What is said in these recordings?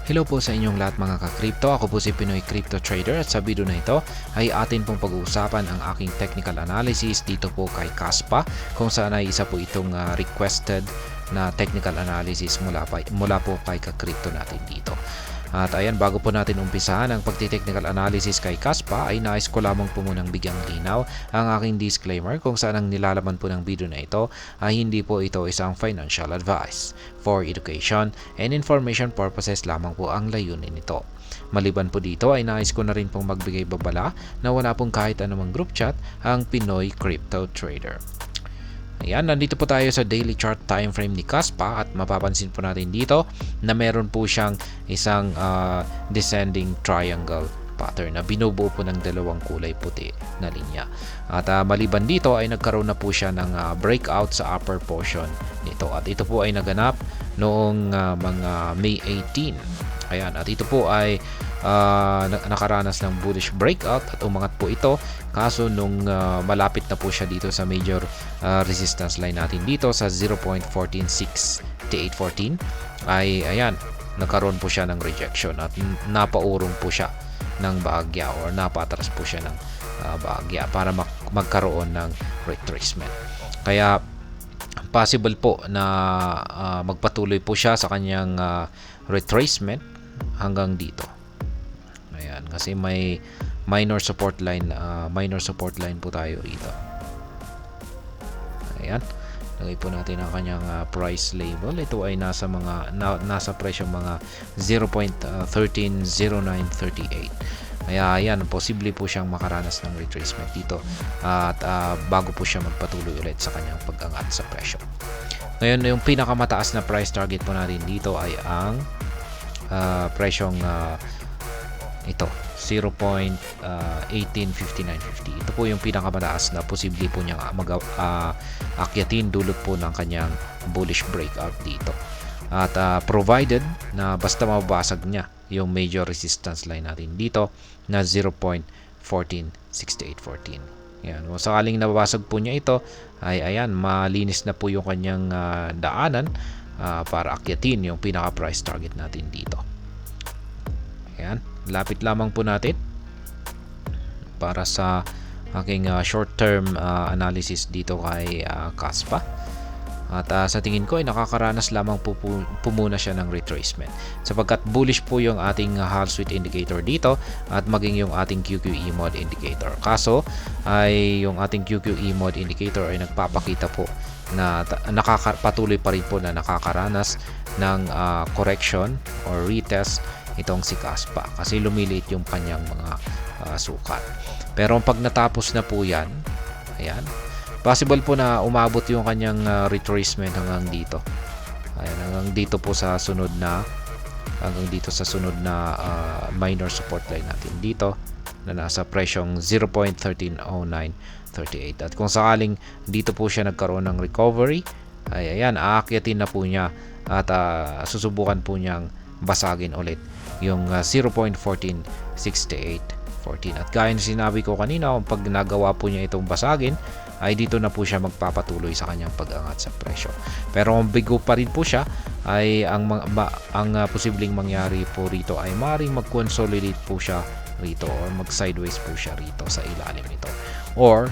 Hello po sa inyong lahat mga ka-crypto. Ako po si Pinoy Crypto Trader at sa video na ito ay atin pong pag-uusapan ang aking technical analysis dito po kay Kaspa, kung saan ay isa po itong requested na technical analysis mula po kay ka-crypto natin dito. At ayan, bago po natin umpisahan ang pagti-technical analysis kay Kaspa ay nais ko lamang po munang bigyang linaw ang aking disclaimer kung saan ang nilalaman po ng video na ito ay hindi po ito isang financial advice. For education and information purposes lamang po ang layunin nito. Maliban po dito ay nais ko na rin pong magbigay babala na wala pong kahit anumang group chat ang Pinoy Crypto Trader. Ayan, nandito po tayo sa daily chart time frame ni Kaspa at mapapansin po natin dito na meron po siyang isang descending triangle pattern na binubuo po ng dalawang kulay puti na linya. At maliban dito ay nagkaroon na po siya ng breakout sa upper portion nito. At ito po ay naganap noong mga May 18. Ayan, at ito po ay nakaranas ng bullish breakout at umangat po ito. Kaso nung malapit na po siya dito sa major resistance line natin dito sa 0.1468814 ay ayan, nagkaroon po siya ng rejection at napaurong po siya ng bahagya or napatras po siya ng bahagya para magkaroon ng retracement. Kaya possible po na magpatuloy po siya sa kanyang retracement hanggang dito. Ayan, kasi may minor support line po tayo rito. Ayan, lagay po natin ang kanyang price label. Ito ay nasa presyo mga 0.130938. Kaya ayan, posible po siyang makaranas ng retracement dito at bago po siya magpatuloy ulit sa kanyang pag-angat sa presyo. Ngayon, yung pinakamataas na price target po natin dito ay ang presyong ito 0.185950. Ito po yung pinakamataas na posible po niyang akyatin dulot po ng kanyang bullish breakout dito. At provided na basta mabasag niya yung major resistance line natin dito na 0.146814. Yan, kung sakaling nababasag po niya ito ay ayan, malinis na po yung kanyang daanan para akyatin yung pinaka price target natin dito. Ayan, lapit lamang po natin para sa aking short term analysis dito kay Kaspa. At sa tingin ko ay nakakaranas lamang po muna siya ng retracement sapagkat bullish po yung ating Hall Sweet indicator dito at maging yung ating QQE mod indicator. Kaso ay yung ating QQE mod indicator ay nagpapakita po na patuloy pa rin po na nakakaranas ng correction or retest itong si Kaspa kasi lumiliit yung kanyang mga sukat. Pero pag natapos na po yan, ayan, possible po na umabot yung kanyang retracement hanggang dito. Ayan, hanggang dito po sa sunod na minor support line natin dito na nasa presyong 0.130938. At kung sakaling dito po siya nagkaroon ng recovery, ay ayan, aakyatin na po niya at susubukan po niyang basagin ulit yung 0.146814. At gaya ng sinabi ko kanina, pag nagawa po niya itong basagin, ay dito na po siya magpapatuloy sa kanyang pag-angat sa presyo. Pero kung bigo pa rin po siya, ay ang posibleng mangyari po rito ay maaaring mag-consolidate po siya rito or mag-sideways po siya rito sa ilalim nito. Or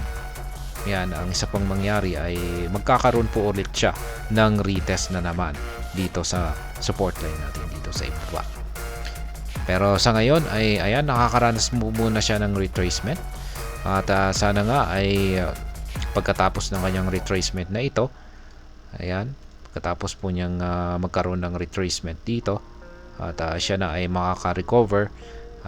yan, ang isa pang mangyari ay magkakaroon po ulit siya ng retest na naman dito sa support line natin dito sa ibaba. Pero sa ngayon ay ayan, nakakaranas muna siya ng retracement at sana nga ay pagkatapos ng kanyang retracement na ito, ayan, pagkatapos po niyang magkaroon ng retracement dito at siya na ay makaka-recover,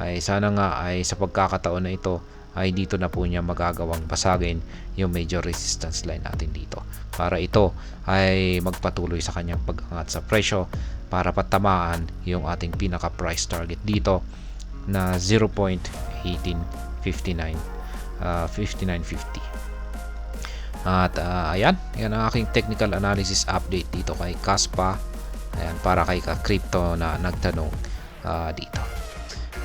ay sana nga ay sa pagkakataon na ito ay dito na po niya magagawang basagin yung major resistance line natin dito para ito ay magpatuloy sa kanyang pag-angat sa presyo para patamaan yung ating pinaka price target dito na 0.185950. At ayan, yan ang aking technical analysis update dito kay Kaspa. Ayan, para kay ka-crypto na nagtanong dito.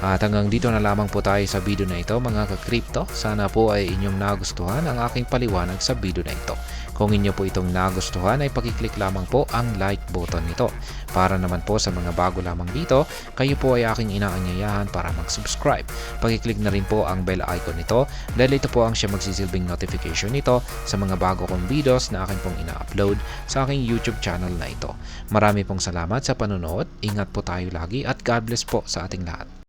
At hanggang dito na lamang po tayo sa video na ito mga ka-crypto. Sana po ay inyong nagustuhan ang aking paliwanag sa video na ito. Kung inyo po itong nagustuhan ay pakiclick lamang po ang like button nito. Para naman po sa mga bago lamang dito, kayo po ay aking inaanyayahan para mag-subscribe. Pakiclick na rin po ang bell icon nito dahil ito po ang siya magsisilbing notification nito sa mga bago kong videos na akin pong ina-upload sa aking YouTube channel na ito. Marami pong salamat sa panonood, ingat po tayo lagi at God bless po sa ating lahat.